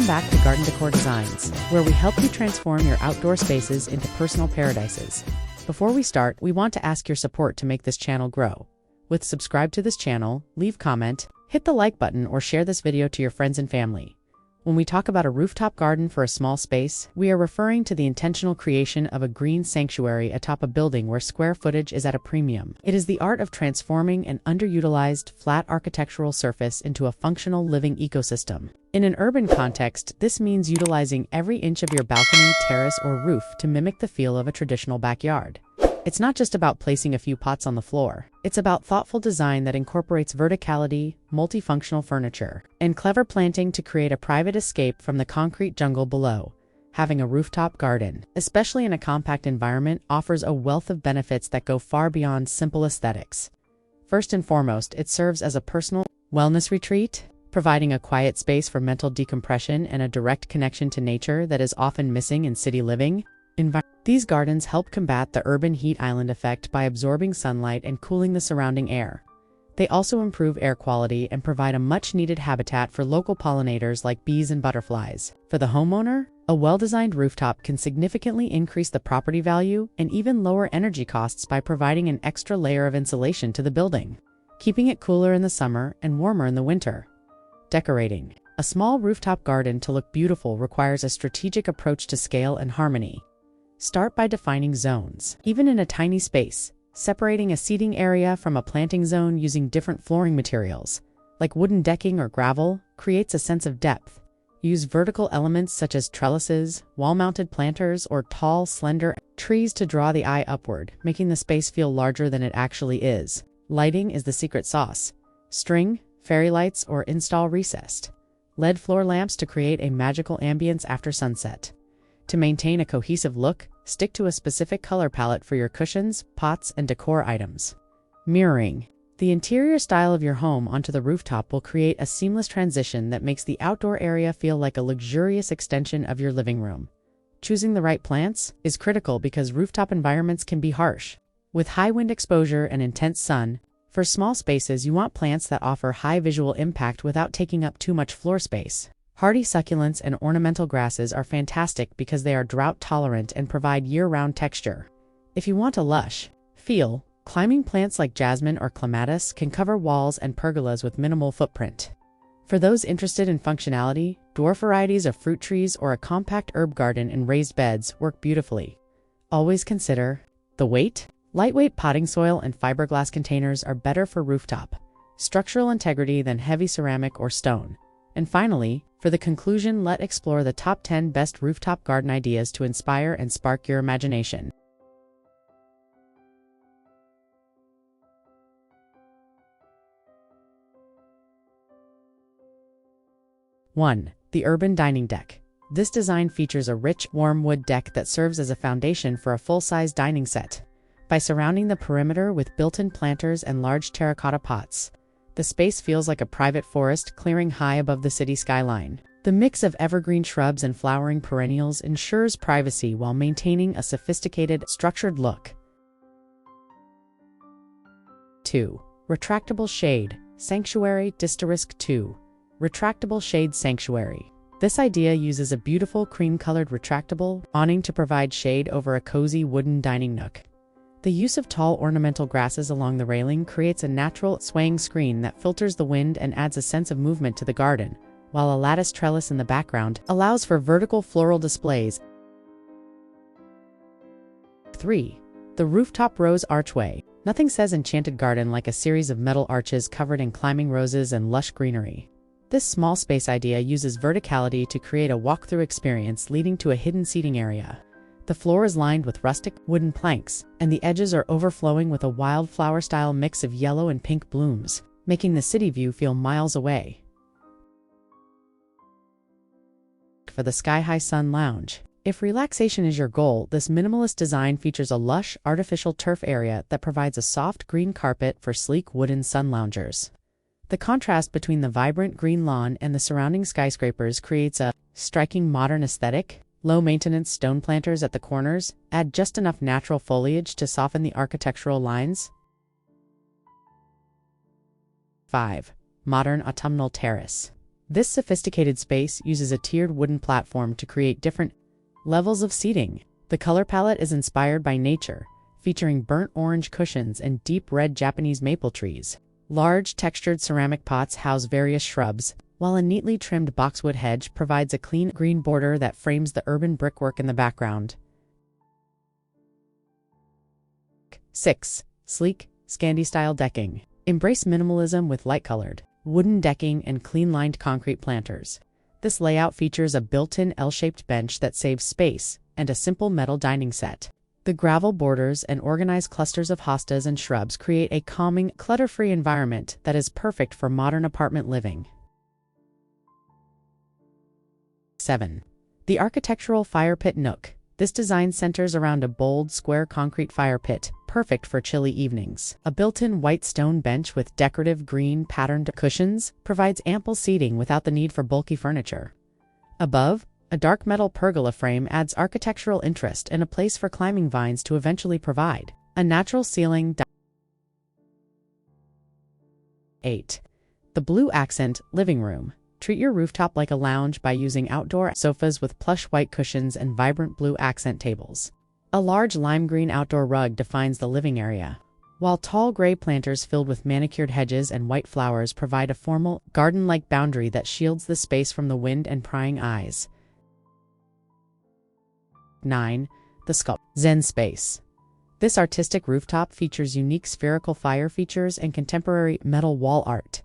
Welcome back to Garden Decor Designs, where we help you transform your outdoor spaces into personal paradises. Before we start, we want to ask your support to make this channel grow. Subscribe to this channel, leave comment, hit the like button, or share this video to your friends and family. When we talk about a rooftop garden for a small space, we are referring to the intentional creation of a green sanctuary atop a building where square footage is at a premium. It is the art of transforming an underutilized, flat architectural surface into a functional living ecosystem. In an urban context, this means utilizing every inch of your balcony, terrace, or roof to mimic the feel of a traditional backyard. It's not just about placing a few pots on the floor. It's about thoughtful design that incorporates verticality, multifunctional furniture, and clever planting to create a private escape from the concrete jungle below. Having a rooftop garden, especially in a compact environment, offers a wealth of benefits that go far beyond simple aesthetics. First and foremost, it serves as a personal wellness retreat, providing a quiet space for mental decompression and a direct connection to nature that is often missing in city living. These gardens help combat the urban heat island effect by absorbing sunlight and cooling the surrounding air. They also improve air quality and provide a much-needed habitat for local pollinators like bees and butterflies. For the homeowner, a well-designed rooftop can significantly increase the property value and even lower energy costs by providing an extra layer of insulation to the building, keeping it cooler in the summer and warmer in the winter. Decorating. A small rooftop garden to look beautiful requires a strategic approach to scale and harmony. Start by defining zones. Even in a tiny space, separating a seating area from a planting zone using different flooring materials, like wooden decking or gravel, creates a sense of depth. Use vertical elements such as trellises, wall-mounted planters, or tall, slender trees to draw the eye upward, making the space feel larger than it actually is. Lighting is the secret sauce. String, fairy lights, or install recessed LED floor lamps to create a magical ambience after sunset. To maintain a cohesive look, stick to a specific color palette for your cushions, pots, and decor items. Mirroring. The interior style of your home onto the rooftop will create a seamless transition that makes the outdoor area feel like a luxurious extension of your living room. Choosing the right plants is critical because rooftop environments can be harsh. With high wind exposure and intense sun, for small spaces you want plants that offer high visual impact without taking up too much floor space. Hardy succulents and ornamental grasses are fantastic because they are drought-tolerant and provide year-round texture. If you want a lush feel, climbing plants like jasmine or clematis can cover walls and pergolas with minimal footprint. For those interested in functionality, dwarf varieties of fruit trees or a compact herb garden in raised beds work beautifully. Always consider the weight. Lightweight potting soil and fiberglass containers are better for rooftop structural integrity than heavy ceramic or stone. And finally, for the conclusion, let's explore the top 10 best rooftop garden ideas to inspire and spark your imagination. 1. The urban dining deck. This design features a rich, warm wood deck that serves as a foundation for a full-size dining set. By surrounding the perimeter with built-in planters and large terracotta pots, the space feels like a private forest clearing high above the city skyline. The mix of evergreen shrubs and flowering perennials ensures privacy while maintaining a sophisticated, structured look. 2. Retractable shade sanctuary. 2. Retractable shade sanctuary. This idea uses a beautiful cream-colored retractable awning to provide shade over a cozy wooden dining nook. The use of tall ornamental grasses along the railing creates a natural, swaying screen that filters the wind and adds a sense of movement to the garden, while a lattice trellis in the background allows for vertical floral displays. 3. The rooftop rose archway. Nothing says enchanted garden like a series of metal arches covered in climbing roses and lush greenery. This small space idea uses verticality to create a walk-through experience leading to a hidden seating area. The floor is lined with rustic, wooden planks, and the edges are overflowing with a wildflower-style mix of yellow and pink blooms, making the city view feel miles away. For the sky-high sun lounge. If relaxation is your goal, this minimalist design features a lush, artificial turf area that provides a soft green carpet for sleek wooden sun loungers. The contrast between the vibrant green lawn and the surrounding skyscrapers creates a striking modern aesthetic. Low-maintenance stone planters at the corners add just enough natural foliage to soften the architectural lines. 5. Modern autumnal terrace. This sophisticated space uses a tiered wooden platform to create different levels of seating. The color palette is inspired by nature, featuring burnt orange cushions and deep red Japanese maple trees. Large textured ceramic pots house various shrubs, while a neatly trimmed boxwood hedge provides a clean green border that frames the urban brickwork in the background. 6. Sleek, scandi-style decking. Embrace minimalism with light-colored, wooden decking and clean-lined concrete planters. This layout features a built-in L-shaped bench that saves space and a simple metal dining set. The gravel borders and organized clusters of hostas and shrubs create a calming, clutter-free environment that is perfect for modern apartment living. 7. The architectural fire pit nook. This design centers around a bold, square concrete fire pit, perfect for chilly evenings. A built-in white stone bench with decorative green patterned cushions provides ample seating without the need for bulky furniture. Above, a dark metal pergola frame adds architectural interest and a place for climbing vines to eventually provide a natural ceiling. 8. The blue accent living room. Treat your rooftop like a lounge by using outdoor sofas with plush white cushions and vibrant blue accent tables. A large lime green outdoor rug defines the living area, while tall gray planters filled with manicured hedges and white flowers provide a formal, garden-like boundary that shields the space from the wind and prying eyes. 9. The sculpt Zen space. This artistic rooftop features unique spherical fire features and contemporary metal wall art.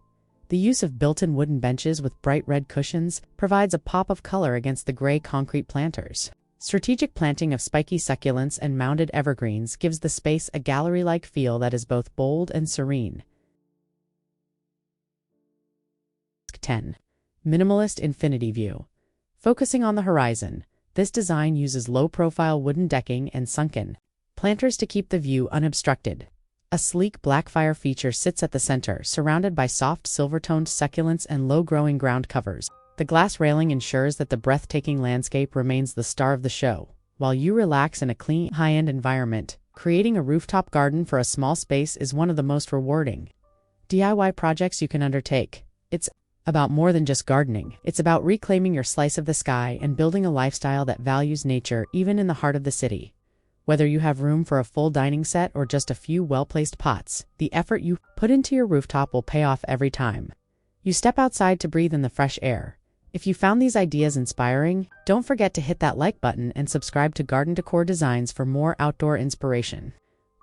The use of built-in wooden benches with bright red cushions provides a pop of color against the gray concrete planters. Strategic planting of spiky succulents and mounded evergreens gives the space a gallery-like feel that is both bold and serene. 10. Minimalist infinity view. Focusing on the horizon, this design uses low-profile wooden decking and sunken planters to keep the view unobstructed. A sleek black fire feature sits at the center, surrounded by soft silver-toned succulents and low-growing ground covers. The glass railing ensures that the breathtaking landscape remains the star of the show, while you relax in a clean, high-end environment. Creating a rooftop garden for a small space is one of the most rewarding DIY projects you can undertake. It's about more than just gardening. It's about reclaiming your slice of the sky and building a lifestyle that values nature even in the heart of the city. Whether you have room for a full dining set or just a few well-placed pots, the effort you put into your rooftop will pay off every time you step outside to breathe in the fresh air. If you found these ideas inspiring, don't forget to hit that like button and subscribe to Garden Decor Designs for more outdoor inspiration.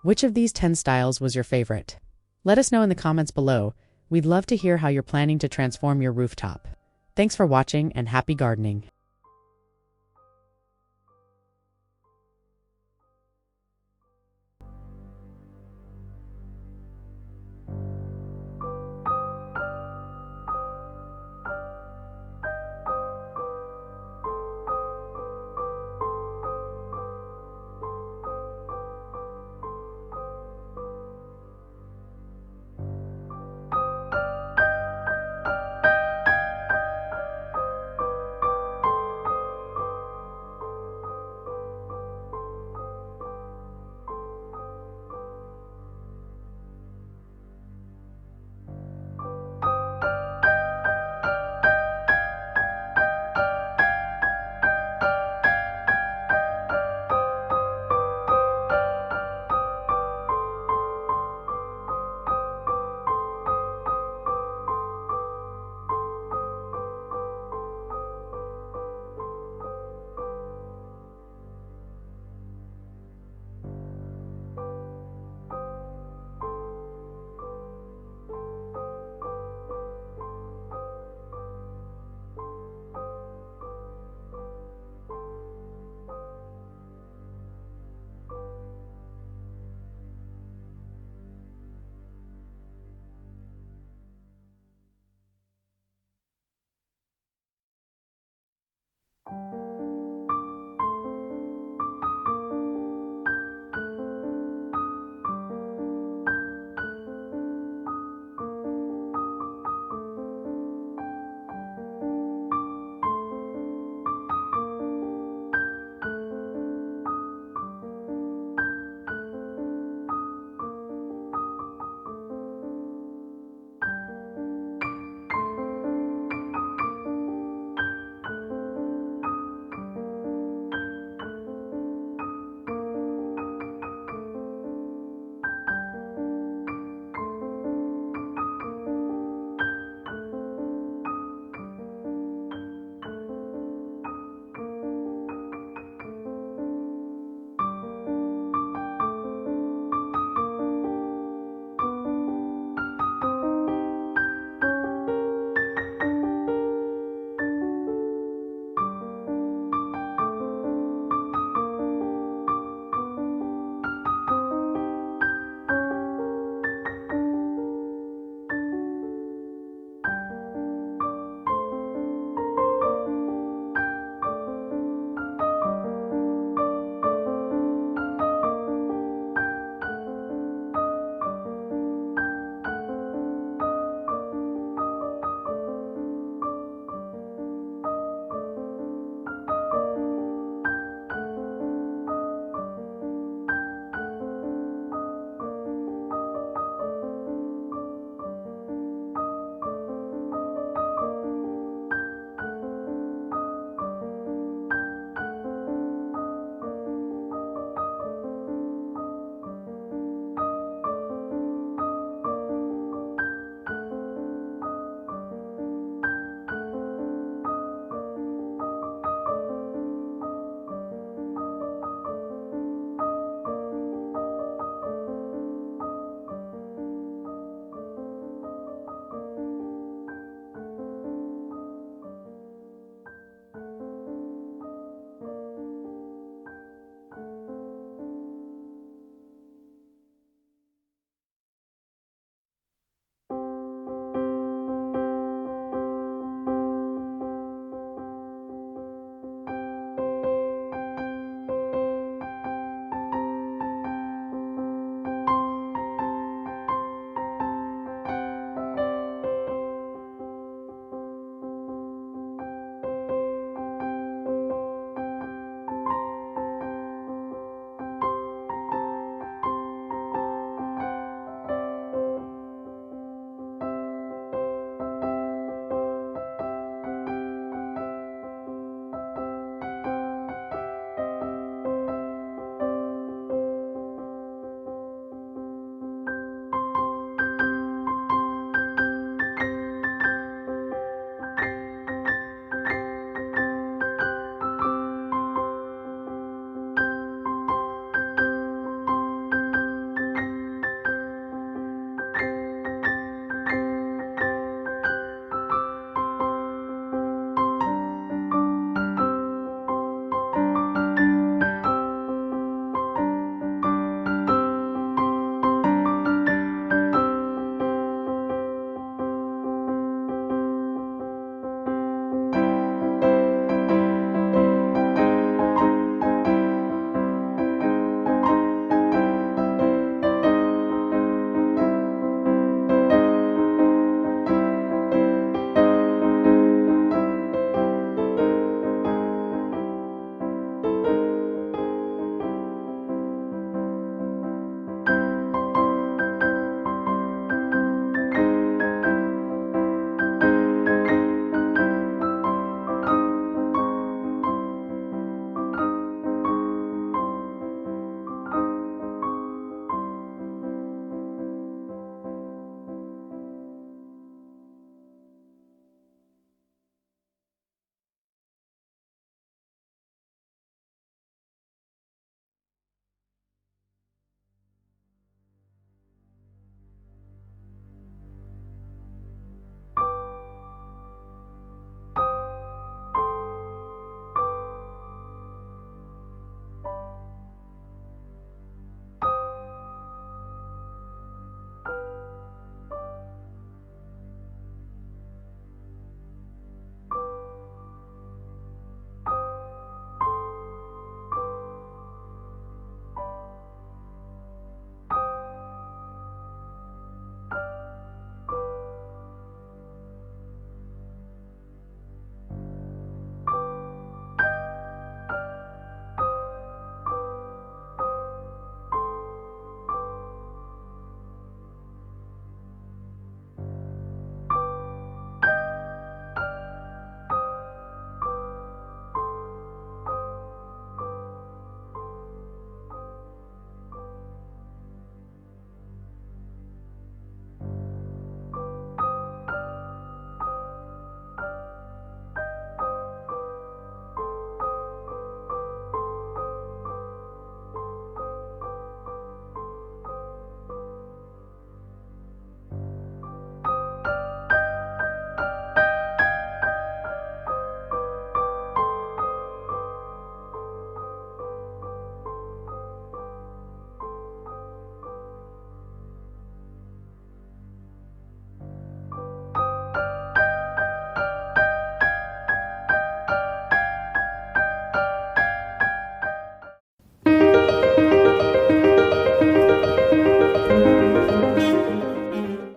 Which of these 10 styles was your favorite? Let us know in the comments below. We'd love to hear how you're planning to transform your rooftop. Thanks for watching and happy gardening.